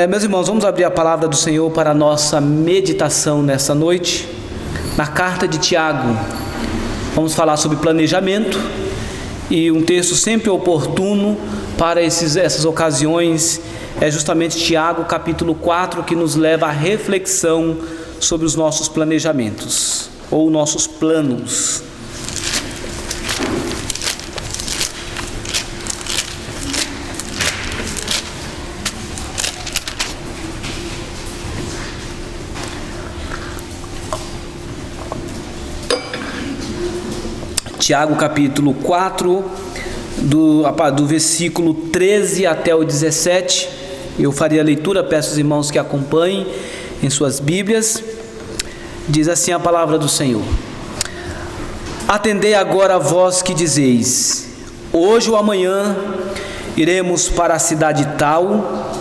Meus irmãos, vamos abrir a palavra do Senhor para a nossa meditação nessa noite, na carta de Tiago. Vamos falar sobre planejamento, e um texto sempre oportuno para essas ocasiões é justamente Tiago capítulo 4, que nos leva à reflexão sobre os nossos planejamentos, ou nossos planos. Tiago capítulo 4, do versículo 13 até o 17, eu farei a leitura, peço aos irmãos que acompanhem em suas Bíblias. Diz assim a palavra do Senhor: Atendei agora, vós que dizeis, hoje ou amanhã iremos para a cidade tal,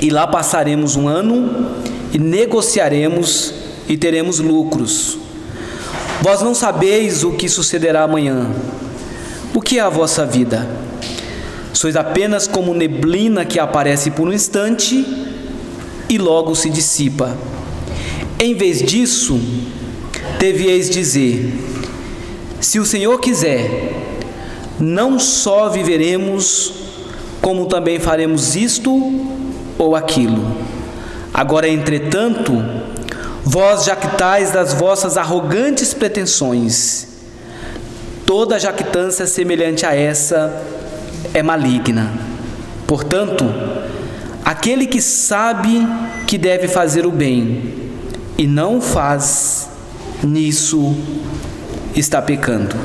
e lá passaremos um ano, e negociaremos, e teremos lucros. Vós não sabeis o que sucederá amanhã. O que é a vossa vida? Sois apenas como neblina que aparece por um instante e logo se dissipa. Em vez disso, devieis dizer: se o Senhor quiser, não só viveremos, como também faremos isto ou aquilo. Agora, entretanto, vós jactais das vossas arrogantes pretensões. Toda jactância semelhante a essa é maligna. Portanto, aquele que sabe que deve fazer o bem e não faz, nisso está pecando.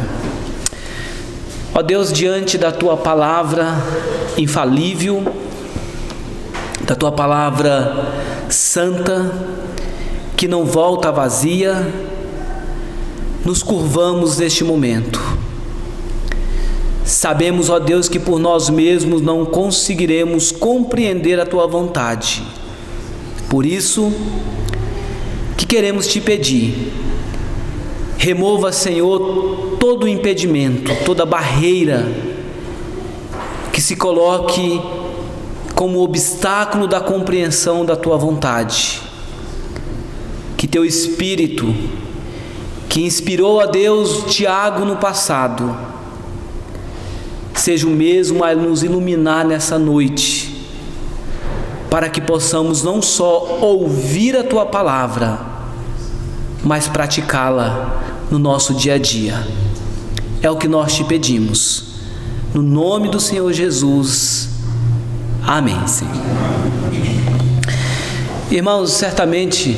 Ó Deus, diante da Tua palavra infalível, da Tua palavra santa, que não volta vazia, nos curvamos neste momento. Sabemos, ó Deus, que por nós mesmos não conseguiremos compreender a Tua vontade. Por isso que queremos Te pedir, remova, Senhor, todo impedimento, toda barreira que se coloque como obstáculo da compreensão da Tua vontade. Que Teu Espírito, que inspirou a Deus Tiago no passado, seja o mesmo a nos iluminar nessa noite, para que possamos não só ouvir a Tua palavra, mas praticá-la no nosso dia a dia. É o que nós Te pedimos, no nome do Senhor Jesus. Amém, Senhor. Irmãos, certamente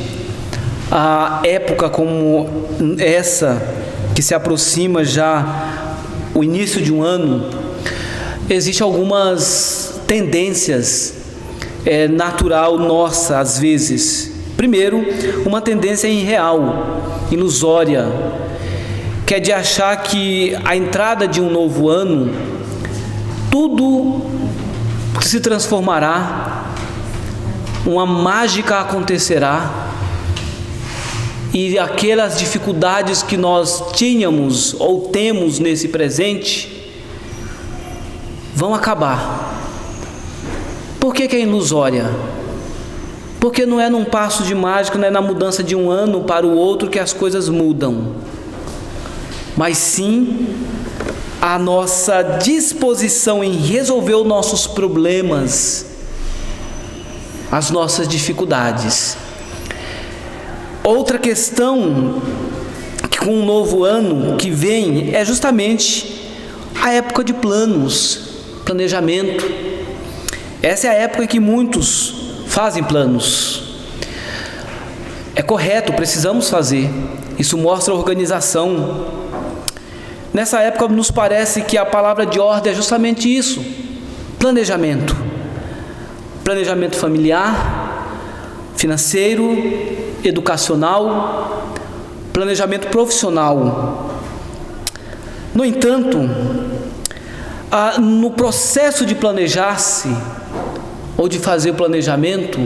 a época como essa, que se aproxima já o início de um ano, existem algumas tendências natural nossa às vezes. Primeiro, uma tendência irreal, ilusória, que é de achar que a entrada de um novo ano, tudo se transformará, uma mágica acontecerá, e aquelas dificuldades que nós tínhamos ou temos nesse presente vão acabar. Por que é ilusória? Porque não é num passo de mágica, não é na mudança de um ano para o outro que as coisas mudam, mas sim a nossa disposição em resolver os nossos problemas, as nossas dificuldades. Outra questão que com um novo ano que vem é justamente a época de planos, planejamento. Essa é a época em que muitos fazem planos. É correto, precisamos fazer. Isso mostra a organização. Nessa época nos parece que a palavra de ordem é justamente isso: planejamento. Planejamento familiar, financeiro, educacional, planejamento profissional. No entanto, no processo de planejar-se ou de fazer o planejamento,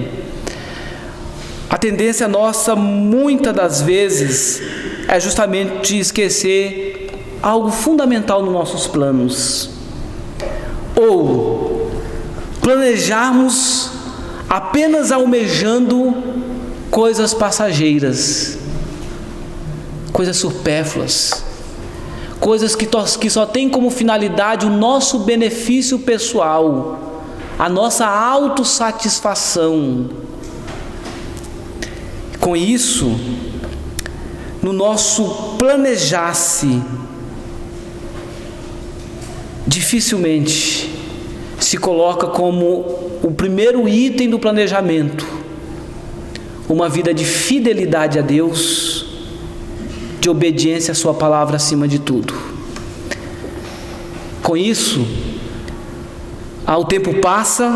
a tendência nossa, muitas das vezes, é justamente esquecer algo fundamental nos nossos planos, ou planejarmos apenas almejando coisas passageiras, coisas supérfluas, coisas que só têm como finalidade o nosso benefício pessoal, a nossa autossatisfação. Com isso, no nosso planejar-se, dificilmente se coloca como o primeiro item do planejamento uma vida de fidelidade a Deus, de obediência à sua palavra acima de tudo. Com isso, o tempo passa,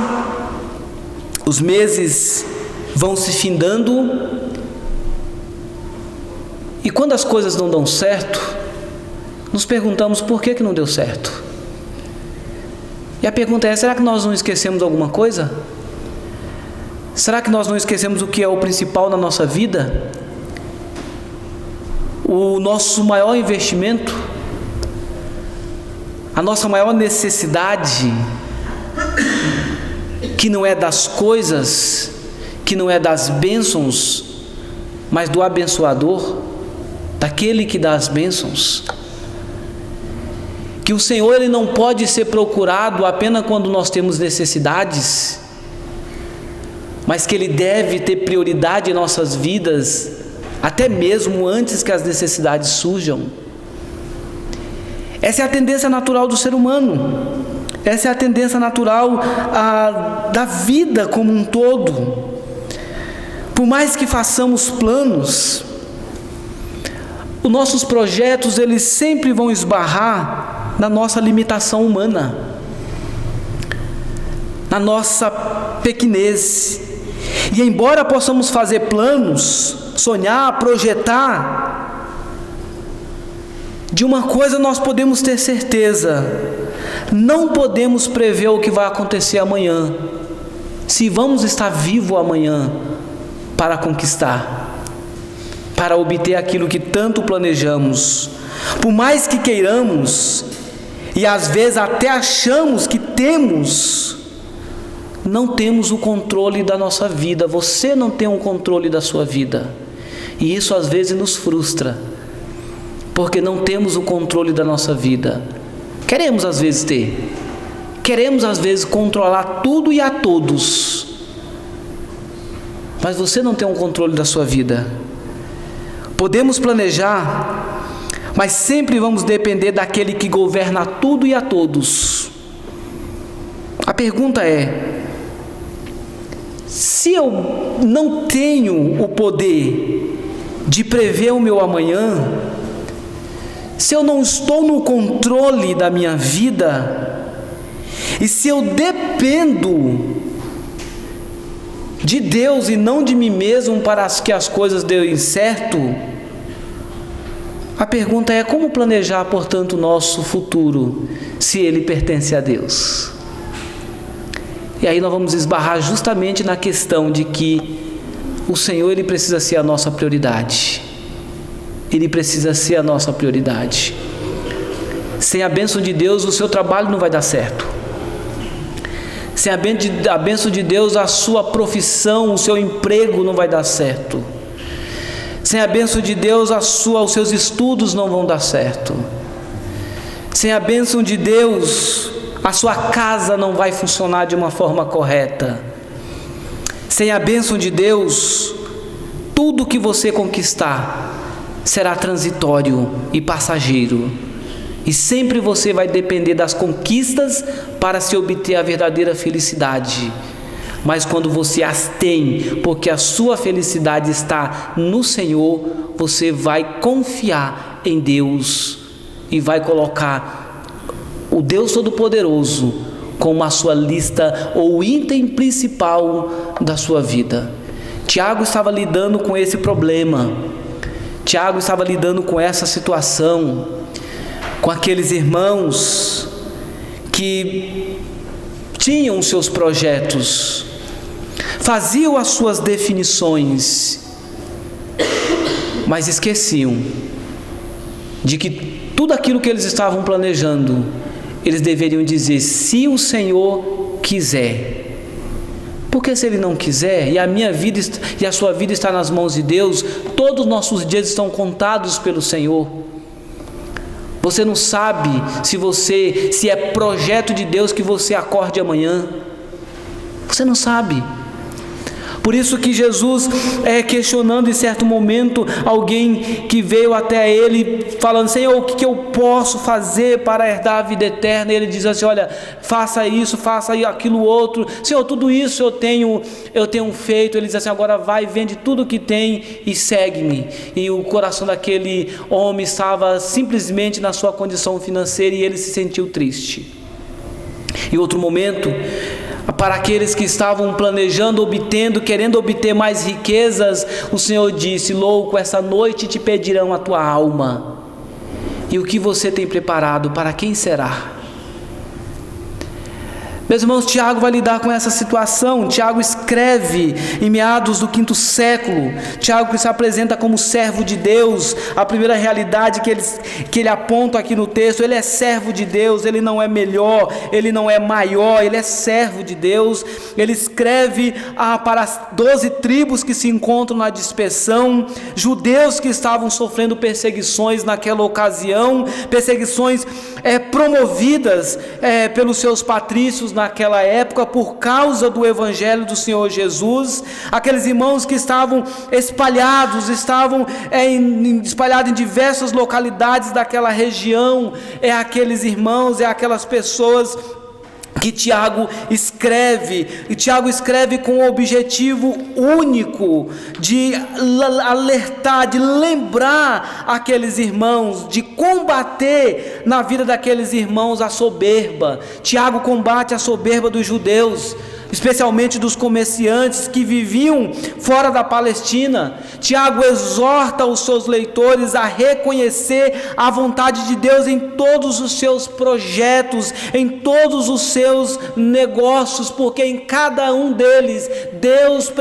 os meses vão se findando, e quando as coisas não dão certo, nos perguntamos por que não deu certo. E a pergunta é: será que nós não esquecemos alguma coisa? Será que nós não esquecemos o que é o principal na nossa vida? O nosso maior investimento? A nossa maior necessidade, que não é das coisas, que não é das bênçãos, mas do abençoador, daquele que dá as bênçãos. Que o Senhor, Ele não pode ser procurado apenas quando nós temos necessidades, mas que Ele deve ter prioridade em nossas vidas, até mesmo antes que as necessidades surjam. Essa é a tendência natural do ser humano, essa é a tendência natural da vida como um todo. Por mais que façamos planos, os nossos projetos, eles sempre vão esbarrar na nossa limitação humana, na nossa pequenez. E embora possamos fazer planos, sonhar, projetar, de uma coisa nós podemos ter certeza: não podemos prever o que vai acontecer amanhã, se vamos estar vivos amanhã para conquistar, para obter aquilo que tanto planejamos. Por mais que queiramos, e às vezes até achamos que temos, não temos o controle da nossa vida. Você não tem o controle da sua vida, e isso às vezes nos frustra, porque não temos o controle da nossa vida. Queremos às vezes ter, queremos às vezes controlar tudo e a todos, mas você não tem o controle da sua vida. Podemos planejar, mas sempre vamos depender daquele que governa tudo e a todos. A pergunta é: se eu não tenho o poder de prever o meu amanhã, se eu não estou no controle da minha vida, e se eu dependo de Deus e não de mim mesmo para que as coisas deem certo, a pergunta é: como planejar, portanto, o nosso futuro, se ele pertence a Deus? E aí nós vamos esbarrar justamente na questão de que o Senhor, Ele precisa ser a nossa prioridade. Ele precisa ser a nossa prioridade. Sem a bênção de Deus, o seu trabalho não vai dar certo. Sem a bênção de Deus, a sua profissão, o seu emprego não vai dar certo. Sem a bênção de Deus, os seus estudos não vão dar certo. Sem a bênção de Deus, a sua casa não vai funcionar de uma forma correta. Sem a bênção de Deus, tudo que você conquistar será transitório e passageiro, e sempre você vai depender das conquistas para se obter a verdadeira felicidade. Mas quando você as tem, porque a sua felicidade está no Senhor, você vai confiar em Deus e vai colocar o Deus Todo-Poderoso como a sua lista ou o item principal da sua vida. Tiago estava lidando com esse problema. Tiago estava lidando com essa situação, com aqueles irmãos que tinham seus projetos, faziam as suas definições, mas esqueciam de que tudo aquilo que eles estavam planejando, eles deveriam dizer: se o Senhor quiser. Porque se Ele não quiser, e a minha vida e a sua vida está nas mãos de Deus, todos os nossos dias estão contados pelo Senhor. Você não sabe se é projeto de Deus que você acorde amanhã. Você não sabe. Por isso que Jesus, questionando em certo momento, alguém que veio até Ele, falando: Senhor, o que eu posso fazer para herdar a vida eterna? E Ele diz assim: olha, faça isso, faça aquilo outro. Senhor, tudo isso eu tenho feito. Ele diz assim: agora vai, vende tudo que tem e segue-me. E o coração daquele homem estava simplesmente na sua condição financeira e ele se sentiu triste. Em outro momento, para aqueles que estavam planejando, querendo obter mais riquezas, o Senhor disse: louco, essa noite te pedirão a tua alma. E o que você tem preparado, para quem será? Meus irmãos, Tiago vai lidar com essa situação. Tiago escreve em meados do 5º século. Tiago, que se apresenta como servo de Deus, a primeira realidade que ele aponta aqui no texto: ele é servo de Deus, ele não é melhor, ele não é maior, ele é servo de Deus. Ele escreve para as 12 tribos que se encontram na dispersão, judeus que estavam sofrendo perseguições naquela ocasião, perseguições promovidas pelos seus patrícios naquela época por causa do Evangelho do Senhor Jesus. Aqueles irmãos que estavam espalhados em diversas localidades daquela região, aqueles irmãos, aquelas pessoas que Tiago escreve. E Tiago escreve com o objetivo único de alertar, de lembrar aqueles irmãos, de combater na vida daqueles irmãos a soberba. Tiago combate a soberba dos judeus, especialmente dos comerciantes que viviam fora da Palestina. Tiago exorta os seus leitores a reconhecer a vontade de Deus em todos os seus projetos, em todos os seus negócios, porque em cada um deles Deus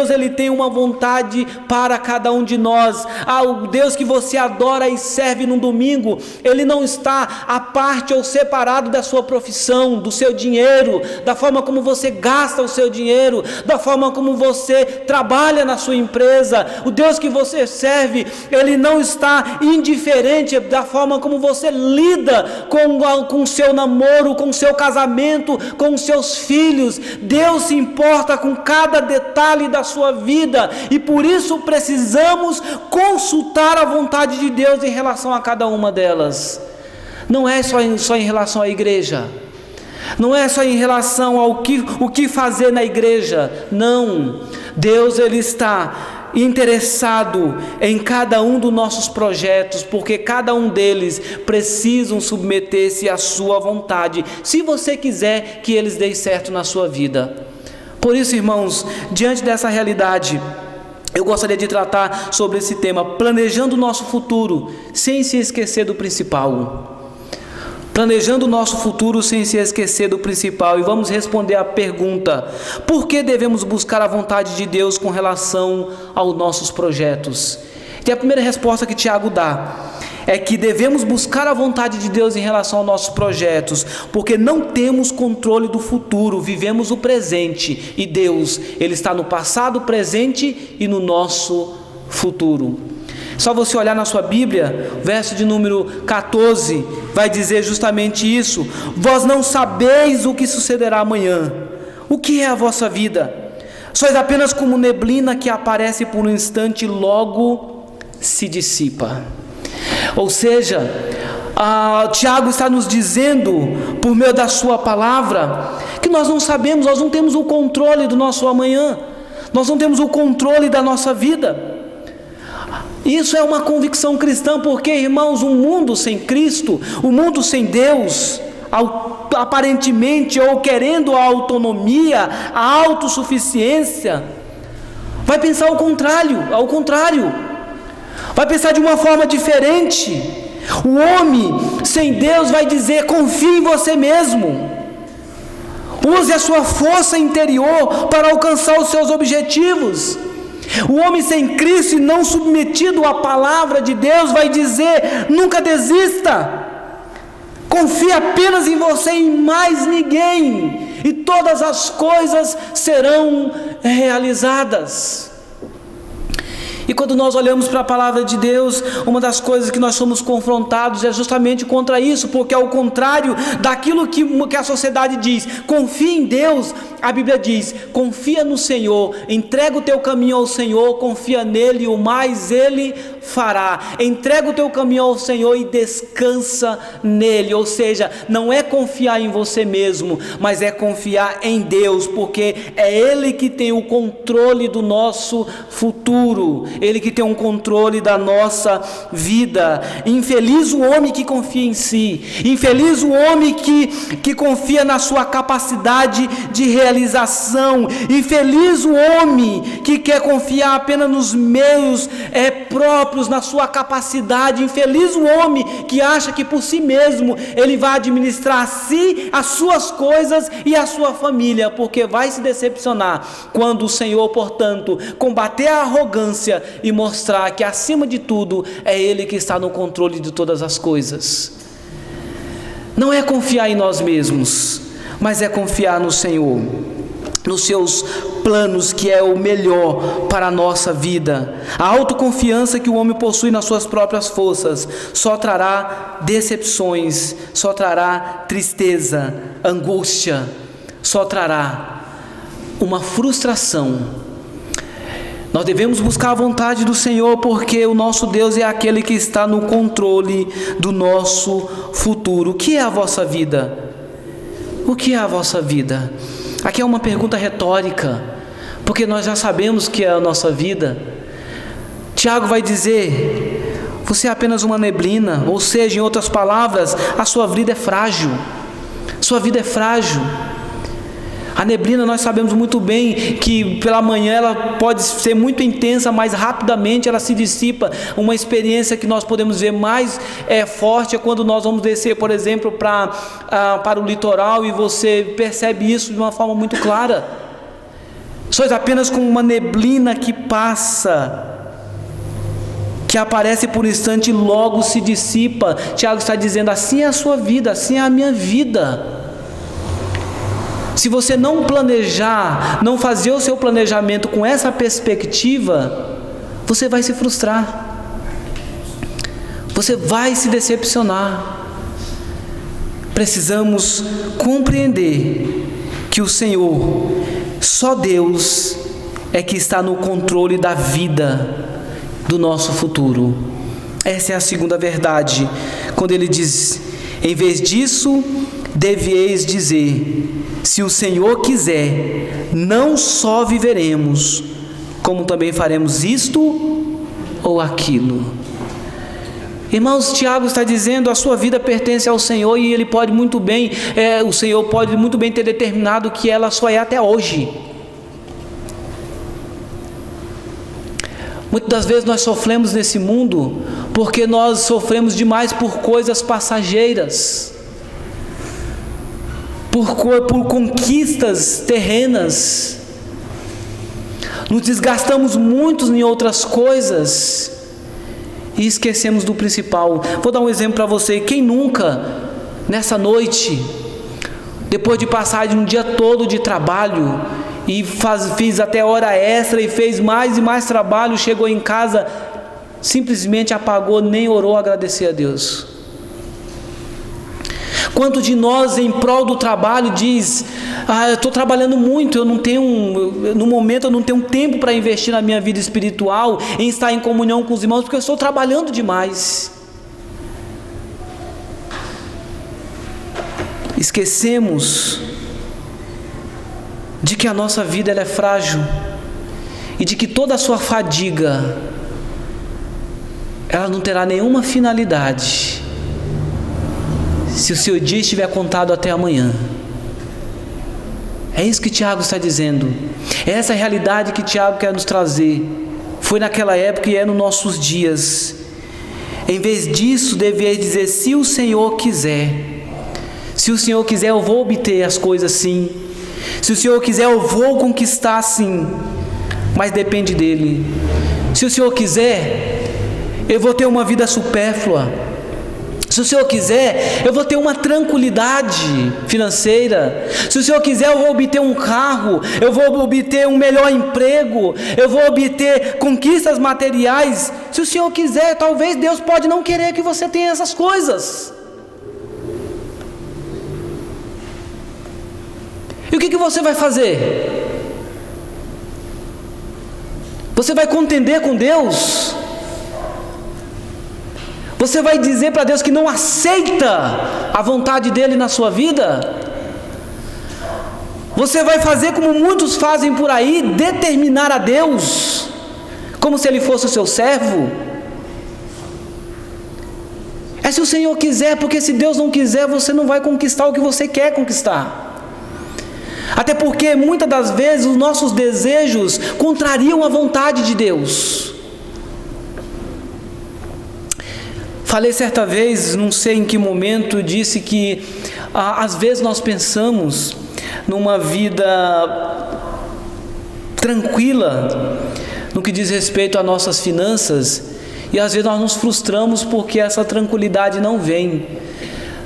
ele tem uma vontade para cada um de nós. O Deus que você adora e serve no domingo, Ele não está à parte ou separado da sua profissão, do seu dinheiro, da forma como você gasta o seu dinheiro, da forma como você trabalha na sua empresa. O Deus que você serve, Ele não está indiferente da forma como você lida com o seu namoro, com o seu casamento, com os seus filhos. Deus se importa com cada detalhe da sua vida, e por isso precisamos consultar a vontade de Deus em relação a cada uma delas. Não é só em relação à igreja, não é só em relação ao que fazer na igreja. Não, Deus ele está interessado em cada um dos nossos projetos, porque cada um deles precisam submeter-se à sua vontade, se você quiser que eles deem certo na sua vida. Por isso, irmãos, diante dessa realidade, eu gostaria de tratar sobre esse tema, planejando o nosso futuro sem se esquecer do principal. Planejando o nosso futuro sem se esquecer do principal. E vamos responder à pergunta: por que devemos buscar a vontade de Deus com relação aos nossos projetos? E a primeira resposta que Tiago dá é que devemos buscar a vontade de Deus em relação aos nossos projetos, porque não temos controle do futuro, vivemos o presente, e Deus, Ele está no passado, presente e no nosso futuro. Só você olhar na sua Bíblia, verso de número 14, vai dizer justamente isso: vós não sabeis o que sucederá amanhã. O que é a vossa vida? Sois apenas como neblina que aparece por um instante e logo se dissipa. Ou seja, Tiago está nos dizendo, por meio da sua palavra, que nós não sabemos, nós não temos o controle do nosso amanhã, nós não temos o controle da nossa vida. Isso é uma convicção cristã, porque, irmãos, um mundo sem Cristo, um mundo sem Deus, aparentemente ou querendo a autonomia, a autossuficiência, vai pensar ao contrário, vai pensar de uma forma diferente. O homem sem Deus vai dizer: confie em você mesmo, use a sua força interior para alcançar os seus objetivos. O homem sem Cristo e não submetido à palavra de Deus vai dizer: nunca desista, confie apenas em você e em mais ninguém. e todas as coisas serão realizadas. E quando nós olhamos para a palavra de Deus, uma das coisas que nós somos confrontados é justamente contra isso, porque ao contrário daquilo que a sociedade diz, confia em Deus, a Bíblia diz, confia no Senhor, entrega o teu caminho ao Senhor, confia nele e o mais Ele fará. Entrega o teu caminho ao Senhor e descansa nele, ou seja, não é confiar em você mesmo, mas é confiar em Deus, porque é Ele que tem o controle do nosso futuro, Ele que tem um controle da nossa vida. Infeliz o homem que confia em si, infeliz o homem que confia na sua capacidade de realização, infeliz o homem que quer confiar apenas nos meios próprios, na sua capacidade. Infeliz o homem que acha que por si mesmo ele vai administrar a si, as suas coisas e a sua família, porque vai se decepcionar quando o Senhor, portanto, combater a arrogância e mostrar que acima de tudo é Ele que está no controle de todas as coisas. Não é confiar em nós mesmos, mas é confiar no Senhor, nos seus planos, que é o melhor para a nossa vida. A autoconfiança que o homem possui nas suas próprias forças só trará decepções, só trará tristeza, angústia, só trará uma frustração. Nós devemos buscar a vontade do Senhor, porque o nosso Deus é aquele que está no controle do nosso futuro. O que é a vossa vida? O que é a vossa vida? Aqui é uma pergunta retórica, porque nós já sabemos que é a nossa vida. Tiago vai dizer: você é apenas uma neblina, ou seja, em outras palavras, a sua vida é frágil. Sua vida é frágil. A neblina, nós sabemos muito bem que pela manhã ela pode ser muito intensa, mas rapidamente ela se dissipa. Uma experiência que nós podemos ver mais forte é quando nós vamos descer, por exemplo, para o litoral, e você percebe isso de uma forma muito clara. Sois apenas como uma neblina que passa, que aparece por um instante e logo se dissipa. Tiago está dizendo: assim é a sua vida, assim é a minha vida. Se você não planejar, não fazer o seu planejamento com essa perspectiva, você vai se frustrar, você vai se decepcionar. Precisamos compreender que o Senhor, só Deus, é que está no controle da vida, do nosso futuro. Essa é a segunda verdade, quando ele diz: em vez disso, devieis dizer, se o Senhor quiser, não só viveremos, como também faremos isto ou aquilo. Irmãos, Tiago está dizendo: a sua vida pertence ao Senhor, e Ele pode muito bem, o Senhor pode muito bem ter determinado que ela só é até hoje. Muitas das vezes nós sofremos nesse mundo porque nós sofremos demais por coisas passageiras, por conquistas terrenas, nos desgastamos muito em outras coisas e esquecemos do principal. Vou dar um exemplo para você. Quem nunca, nessa noite, depois de passar de um dia todo de trabalho, e fiz até hora extra e fez mais e mais trabalho, chegou em casa, simplesmente apagou, nem orou agradecer a Deus? Quanto de nós, em prol do trabalho, diz: eu estou trabalhando muito, no momento eu não tenho tempo para investir na minha vida espiritual, em estar em comunhão com os irmãos, porque eu estou trabalhando demais. Esquecemos de que a nossa vida ela é frágil, e de que toda a sua fadiga ela não terá nenhuma finalidade se o seu dia estiver contado até amanhã. É isso que Tiago está dizendo. É essa realidade que Tiago quer nos trazer. Foi naquela época e é nos nossos dias. Em vez disso, deveis dizer: se o Senhor quiser. Se o Senhor quiser, eu vou obter as coisas sim. Se o Senhor quiser, eu vou conquistar sim. Mas depende dEle. Se o Senhor quiser, eu vou ter uma vida supérflua. Se o Senhor quiser, eu vou ter uma tranquilidade financeira. Se o Senhor quiser, eu vou obter um carro, eu vou obter um melhor emprego, eu vou obter conquistas materiais. Se o Senhor quiser, talvez Deus pode não querer que você tenha essas coisas. E o que você vai fazer? Você vai contender com Deus? Você vai dizer para Deus que não aceita a vontade dele na sua vida? Você vai fazer como muitos fazem por aí, determinar a Deus, como se ele fosse o seu servo? É se o Senhor quiser, porque se Deus não quiser, você não vai conquistar o que você quer conquistar. Até porque muitas das vezes os nossos desejos contrariam a vontade de Deus. Falei certa vez, não sei em que momento, disse que às vezes nós pensamos numa vida tranquila no que diz respeito às nossas finanças, e às vezes nós nos frustramos porque essa tranquilidade não vem.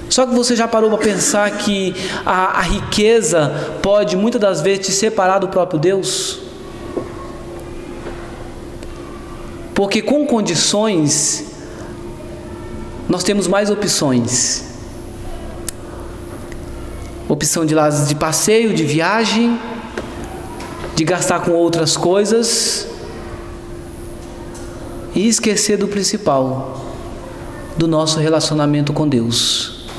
Só que você já parou para pensar que a riqueza pode muitas das vezes te separar do próprio Deus? Porque com condições nós temos mais opções. Opção de passeio, de viagem, de gastar com outras coisas e esquecer do principal, do nosso relacionamento com Deus,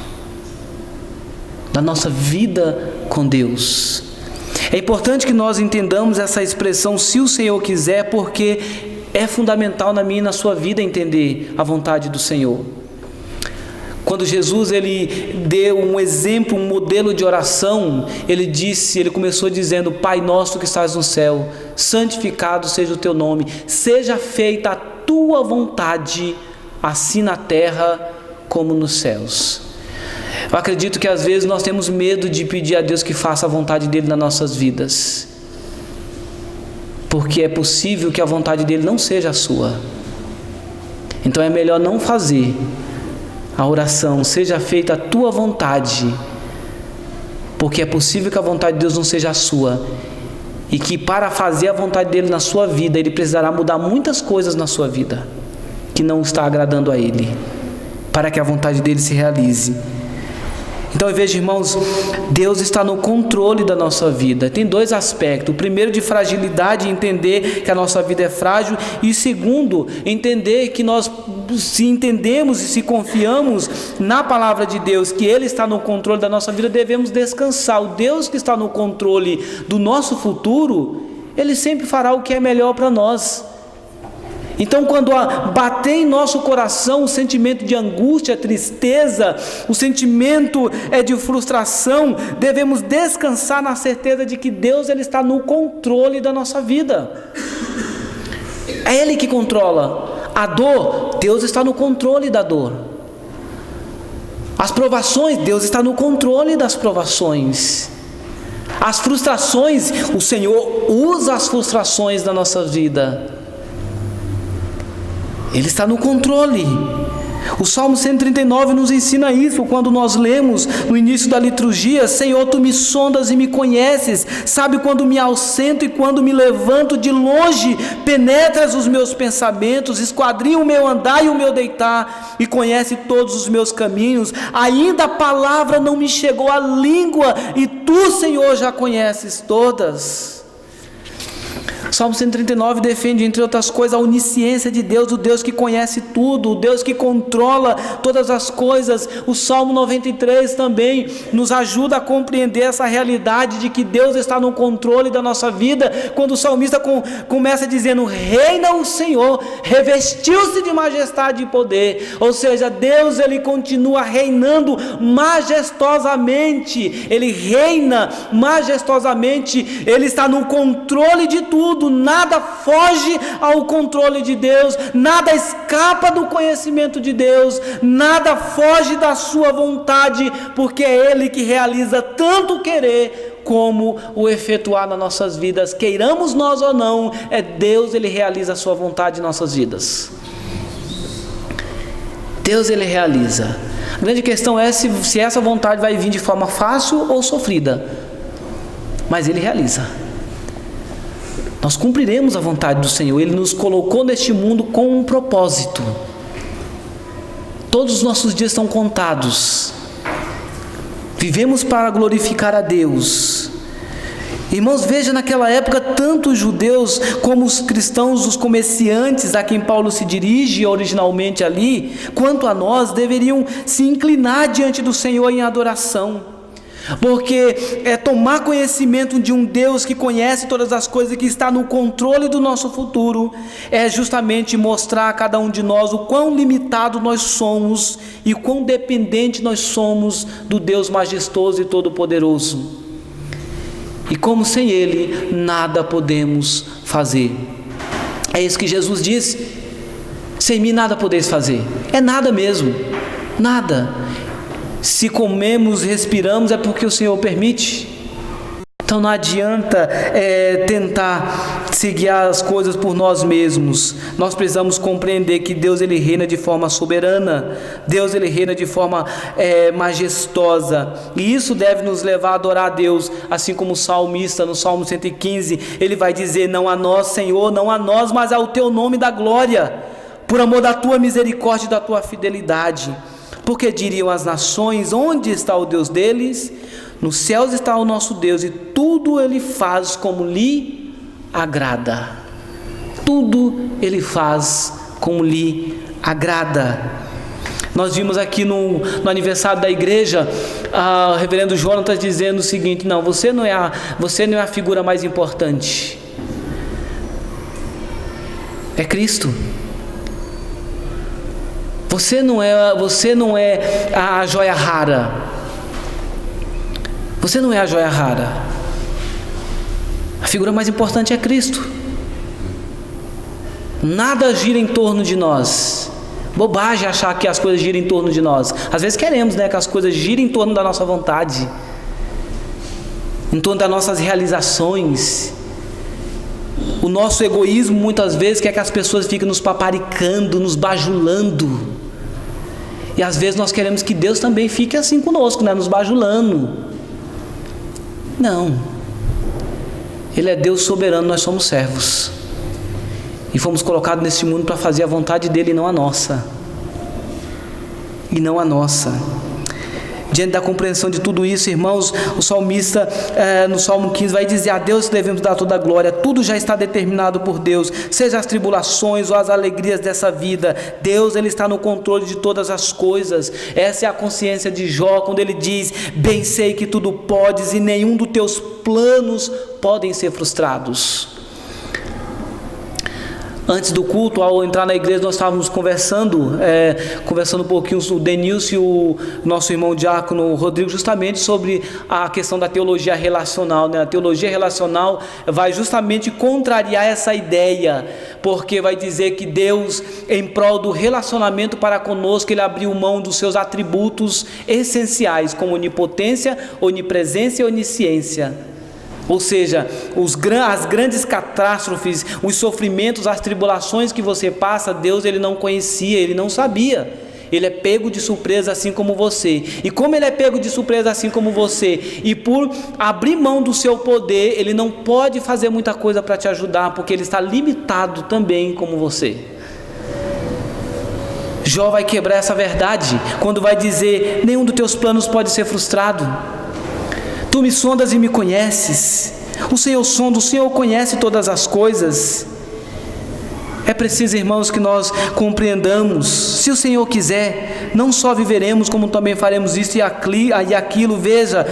da nossa vida com Deus. É importante que nós entendamos essa expressão, se o Senhor quiser, porque é fundamental na minha e na sua vida entender a vontade do Senhor. Quando Jesus ele deu um exemplo, um modelo de oração, ele começou dizendo: Pai nosso que estás no céu, santificado seja o teu nome, seja feita a tua vontade, assim na terra como nos céus. Eu acredito que às vezes nós temos medo de pedir a Deus que faça a vontade dele nas nossas vidas, porque é possível que a vontade dele não seja a sua. Então é melhor não fazer a oração, seja feita a tua vontade, porque é possível que a vontade de Deus não seja a sua, e que para fazer a vontade dele na sua vida, ele precisará mudar muitas coisas na sua vida, que não está agradando a ele, para que a vontade dele se realize. Então, veja, irmãos, Deus está no controle da nossa vida. Tem dois aspectos: o primeiro, de fragilidade, entender que a nossa vida é frágil, e o segundo, entender que nós, se entendemos e se confiamos na palavra de Deus, que Ele está no controle da nossa vida, devemos descansar. O Deus que está no controle do nosso futuro, Ele sempre fará o que é melhor para nós. Então, quando bater em nosso coração o sentimento de angústia, tristeza, o sentimento de frustração, devemos descansar na certeza de que Deus ele está no controle da nossa vida. É Ele que controla. A dor, Deus está no controle da dor. As provações, Deus está no controle das provações. As frustrações, o Senhor usa as frustrações da nossa vida. Ele está no controle. O Salmo 139 nos ensina isso, quando nós lemos no início da liturgia: Senhor, Tu me sondas e me conheces, sabe quando me aussento e quando me levanto, de longe penetras os meus pensamentos, esquadrinha o meu andar e o meu deitar, e conhece todos os meus caminhos. Ainda a palavra não me chegou à língua, e Tu, Senhor, já conheces todas. Salmo 139 defende, entre outras coisas, a onisciência de Deus, o Deus que conhece tudo, o Deus que controla todas as coisas. O Salmo 93 também nos ajuda a compreender essa realidade de que Deus está no controle da nossa vida, quando o salmista começa dizendo: reina o Senhor, revestiu-se de majestade e poder. Ou seja, Deus ele continua reinando majestosamente, Ele reina majestosamente, Ele está no controle de tudo. Nada foge ao controle de Deus, nada escapa do conhecimento de Deus, nada foge da sua vontade, porque é Ele que realiza tanto o querer como o efetuar nas nossas vidas. Queiramos nós ou não, é Deus, Ele realiza a sua vontade em nossas vidas. Deus, Ele realiza. A grande questão é se essa vontade vai vir de forma fácil ou sofrida. Mas Ele realiza. Nós cumpriremos a vontade do Senhor. Ele nos colocou neste mundo com um propósito. Todos os nossos dias estão contados. Vivemos para glorificar a Deus. Irmãos, veja naquela época, tanto os judeus como os cristãos, os comerciantes a quem Paulo se dirige originalmente ali, quanto a nós, deveriam se inclinar diante do Senhor em adoração. Porque tomar conhecimento de um Deus que conhece todas as coisas, que está no controle do nosso futuro, é justamente mostrar a cada um de nós o quão limitado nós somos e o quão dependente nós somos do Deus majestoso e todo-poderoso. E como sem Ele nada podemos fazer. É isso que Jesus disse: sem mim nada podeis fazer. É nada mesmo, nada. Se comemos e respiramos é porque o Senhor permite. Então não adianta tentar seguir as coisas por nós mesmos. Nós precisamos compreender que Deus, Ele reina de forma soberana. Deus, Ele reina de forma majestosa. E isso deve nos levar a adorar a Deus. Assim como o salmista no Salmo 115, ele vai dizer: não a nós, Senhor, não a nós, mas ao Teu nome da glória, por amor da Tua misericórdia e da Tua fidelidade. Porque diriam as nações: onde está o Deus deles? Nos céus está o nosso Deus, e tudo Ele faz como lhe agrada. Tudo Ele faz como lhe agrada. Nós vimos aqui no aniversário da igreja, o reverendo Jonatas dizendo o seguinte: não, você não é a figura mais importante. É Cristo. Você não é a joia rara. Você não é a joia rara. A figura mais importante é Cristo. Nada gira em torno de nós. Bobagem achar que as coisas giram em torno de nós. Às vezes queremos, que as coisas girem em torno da nossa vontade, em torno das nossas realizações. O nosso egoísmo muitas vezes quer que as pessoas fiquem nos paparicando, nos bajulando. E às vezes nós queremos que Deus também fique assim conosco, nos bajulando. Não. Ele é Deus soberano, nós somos servos. E fomos colocados nesse mundo para fazer a vontade dele e não a nossa. E não a nossa. Diante da compreensão de tudo isso, irmãos, o salmista no Salmo 15 vai dizer: a Deus devemos dar toda a glória. Tudo já está determinado por Deus, seja as tribulações ou as alegrias dessa vida. Deus, Ele está no controle de todas as coisas. Essa é a consciência de Jó, quando ele diz: bem sei que tudo podes e nenhum dos teus planos podem ser frustrados. Antes do culto, ao entrar na igreja, nós estávamos conversando um pouquinho, o Denilson e o nosso irmão diácono Rodrigo, justamente sobre a questão da teologia relacional. A teologia relacional vai justamente contrariar essa ideia, porque vai dizer que Deus, em prol do relacionamento para conosco, Ele abriu mão dos seus atributos essenciais, como onipotência, onipresença e onisciência. Ou seja, as grandes catástrofes, os sofrimentos, as tribulações que você passa, Deus, Ele não conhecia, Ele não sabia. Ele é pego de surpresa assim como você. E como Ele é pego de surpresa assim como você, e por abrir mão do seu poder, Ele não pode fazer muita coisa para te ajudar, porque Ele está limitado também como você. Jó vai quebrar essa verdade quando vai dizer: nenhum dos teus planos pode ser frustrado. Tu me sondas e me conheces. O Senhor sonda, o Senhor conhece todas as coisas. É preciso, irmãos, que nós compreendamos: se o Senhor quiser, não só viveremos, como também faremos isso e aquilo. Veja,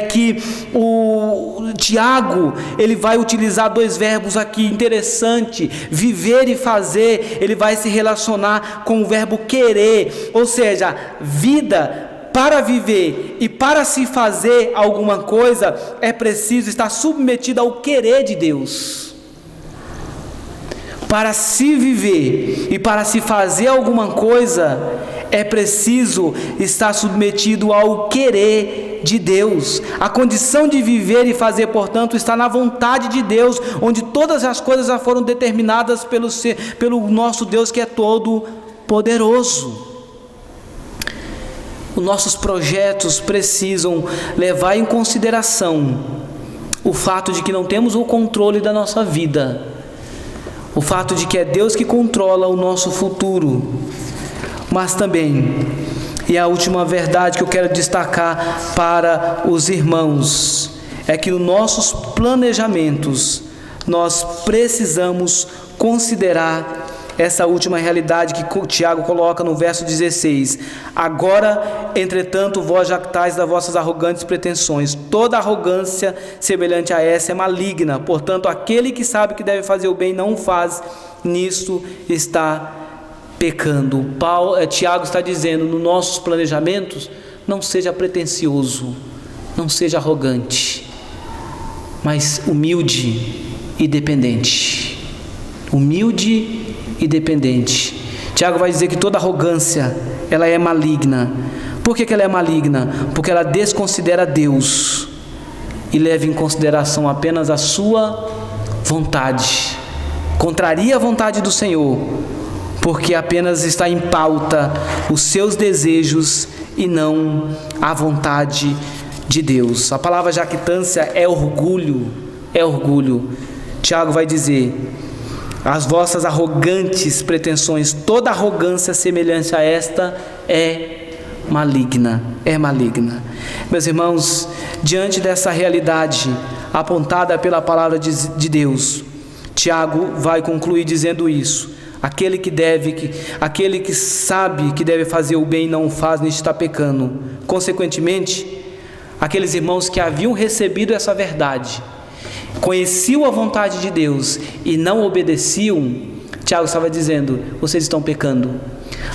que o Tiago, ele vai utilizar dois verbos aqui interessante: viver e fazer. Ele vai se relacionar com o verbo querer, ou seja, vida. Para viver e para se fazer alguma coisa, é preciso estar submetido ao querer de Deus. Para se viver e para se fazer alguma coisa, é preciso estar submetido ao querer de Deus. A condição de viver e fazer, portanto, está na vontade de Deus, onde todas as coisas já foram determinadas pelo nosso Deus, que é todo poderoso. os nossos projetos precisam levar em consideração o fato de que não temos o controle da nossa vida, o fato de que é Deus que controla o nosso futuro, mas também, e a última verdade que eu quero destacar para os irmãos, é que nos nossos planejamentos nós precisamos considerar essa última realidade que Tiago coloca no verso 16. Agora, entretanto, vós jactais das vossas arrogantes pretensões. Toda arrogância semelhante a essa é maligna. Portanto, aquele que sabe que deve fazer o bem não o faz, nisso está pecando. Tiago está dizendo, nos nossos planejamentos, não seja pretensioso, não seja arrogante, mas humilde e dependente. Humilde e dependente. Tiago vai dizer que toda arrogância, ela é maligna. Por que ela é maligna? Porque ela desconsidera Deus e leva em consideração apenas a sua vontade. Contraria a vontade do Senhor, porque apenas está em pauta os seus desejos e não a vontade de Deus. A palavra jactância é orgulho, é orgulho. Tiago vai dizer, as vossas arrogantes pretensões, toda arrogância semelhante a esta é maligna, é maligna. Meus irmãos, diante dessa realidade apontada pela palavra de Deus, Tiago vai concluir dizendo isso: aquele que sabe que deve fazer o bem e não o faz, nisso está pecando. Consequentemente, aqueles irmãos que haviam recebido essa verdade, conheciam a vontade de Deus e não obedeciam, Tiago estava dizendo, vocês estão pecando.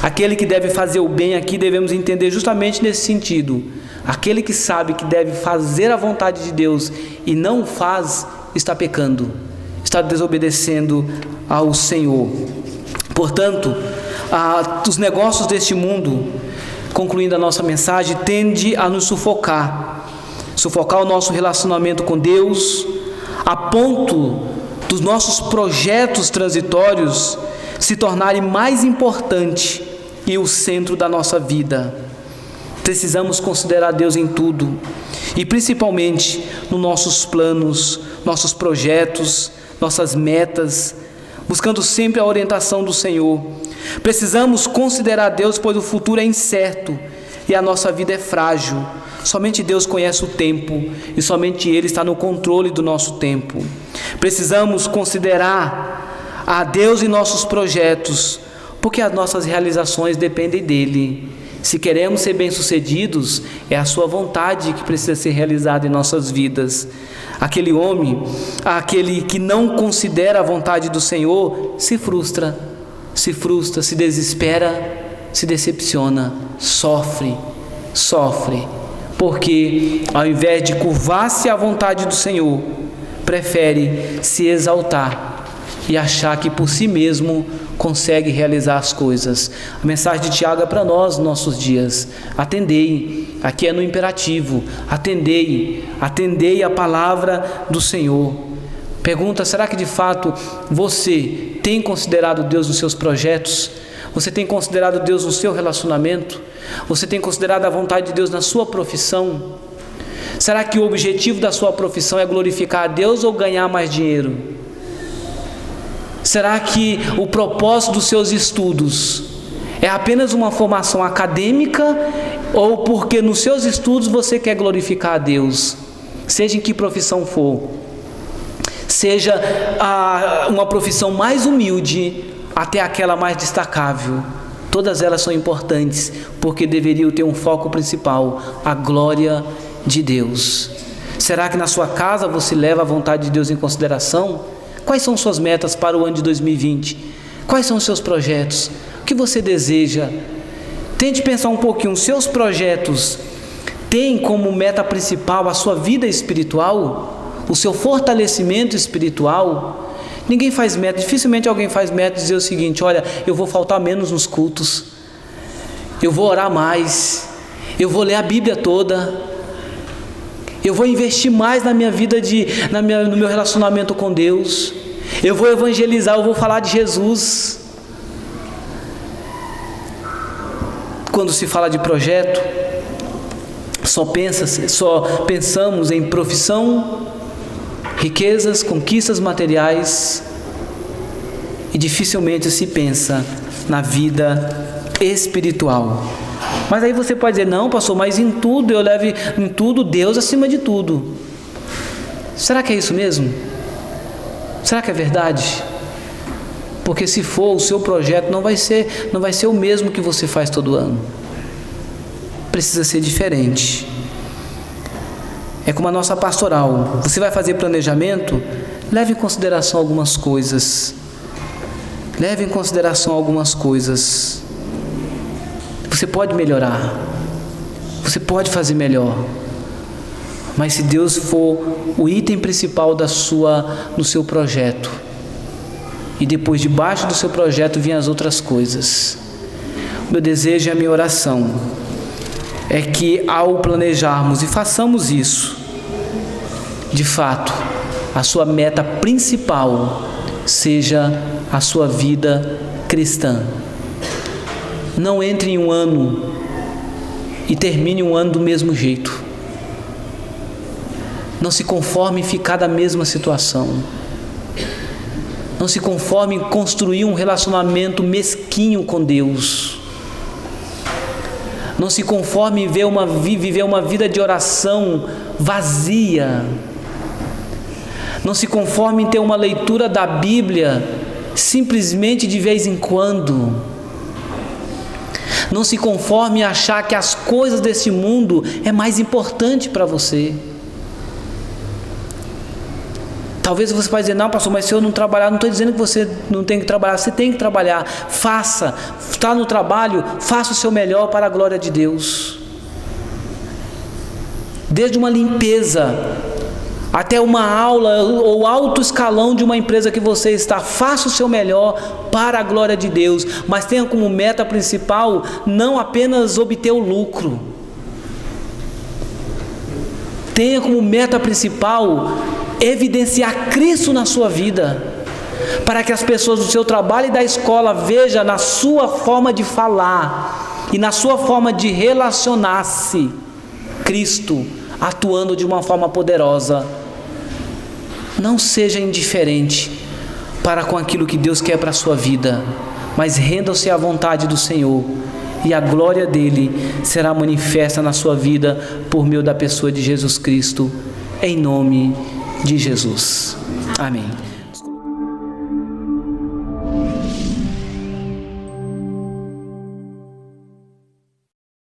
Aquele que deve fazer o bem aqui, devemos entender justamente nesse sentido. Aquele que sabe que deve fazer a vontade de Deus e não o faz, está pecando, está desobedecendo ao Senhor. Portanto, os negócios deste mundo, concluindo a nossa mensagem, tende a nos sufocar o nosso relacionamento com Deus, a ponto dos nossos projetos transitórios se tornarem mais importantes e o centro da nossa vida. Precisamos considerar Deus em tudo, e principalmente nos nossos planos, nossos projetos, nossas metas, buscando sempre a orientação do Senhor. Precisamos considerar Deus, pois o futuro é incerto e a nossa vida é frágil. Somente Deus conhece o tempo e somente Ele está no controle do nosso tempo. Precisamos considerar a Deus em nossos projetos, porque as nossas realizações dependem dEle. Se queremos ser bem-sucedidos, é a sua vontade que precisa ser realizada em nossas vidas. Aquele que não considera a vontade do Senhor, se frustra, se desespera, se decepciona, sofre, porque ao invés de curvar-se à vontade do Senhor, prefere se exaltar e achar que por si mesmo consegue realizar as coisas. A mensagem de Tiago é para nós, nossos dias. Atendei, aqui é no imperativo, atendei a palavra do Senhor. Pergunta, será que de fato você tem considerado Deus nos seus projetos? Você tem considerado Deus no seu relacionamento? Você tem considerado a vontade de Deus na sua profissão? Será que o objetivo da sua profissão é glorificar a Deus ou ganhar mais dinheiro? Será que o propósito dos seus estudos é apenas uma formação acadêmica ou porque nos seus estudos você quer glorificar a Deus? Seja em que profissão for, seja uma profissão mais humilde até aquela mais destacável, todas elas são importantes, porque deveriam ter um foco principal, a glória de Deus. Será que na sua casa você leva a vontade de Deus em consideração? Quais são suas metas para o ano de 2020? Quais são os seus projetos? O que você deseja? Tente pensar um pouquinho, seus projetos têm como meta principal a sua vida espiritual? O seu fortalecimento espiritual? Ninguém faz meta, dificilmente alguém faz meta dizer o seguinte: olha, eu vou faltar menos nos cultos, eu vou orar mais, eu vou ler a Bíblia toda, eu vou investir mais na minha vida, no meu relacionamento com Deus, eu vou evangelizar, eu vou falar de Jesus. quando se fala de projeto, só pensamos em profissão, riquezas, conquistas materiais, e dificilmente se pensa na vida espiritual. Mas aí você pode dizer: não, pastor, mas em tudo eu levo em tudo Deus acima de tudo. Será que é isso mesmo? Será que é verdade? Porque se for, o seu projeto não vai ser o mesmo que você faz todo ano. Precisa ser diferente. É como a nossa pastoral. Você vai fazer planejamento? Leve em consideração algumas coisas. Leve em consideração algumas coisas. Você pode melhorar. Você pode fazer melhor. Mas se Deus for o item principal no seu projeto, e depois debaixo do seu projeto vêm as outras coisas, meu desejo e a minha oração é que ao planejarmos e façamos isso, de fato, a sua meta principal seja a sua vida cristã. Não entre em um ano e termine um ano do mesmo jeito. Não se conforme em ficar da mesma situação. Não se conforme em construir um relacionamento mesquinho com Deus. Não se conforme em viver uma vida de oração vazia. Não se conforme em ter uma leitura da Bíblia simplesmente de vez em quando. Não se conforme em achar que as coisas desse mundo é mais importante para você. Talvez você vai dizer: não, pastor, mas se eu não trabalhar, não estou dizendo que você não tem que trabalhar, você tem que trabalhar. Faça, está no trabalho, faça o seu melhor para a glória de Deus. Desde uma limpeza até uma aula ou alto escalão de uma empresa que você está, faça o seu melhor para a glória de Deus, mas tenha como meta principal não apenas obter o lucro. Tenha como meta principal evidenciar Cristo na sua vida, para que as pessoas do seu trabalho e da escola vejam na sua forma de falar e na sua forma de relacionar-se Cristo atuando de uma forma poderosa. Não seja indiferente para com aquilo que Deus quer para a sua vida, mas renda-se à vontade do Senhor, e a glória dele será manifesta na sua vida por meio da pessoa de Jesus Cristo, em nome de Jesus. Amém.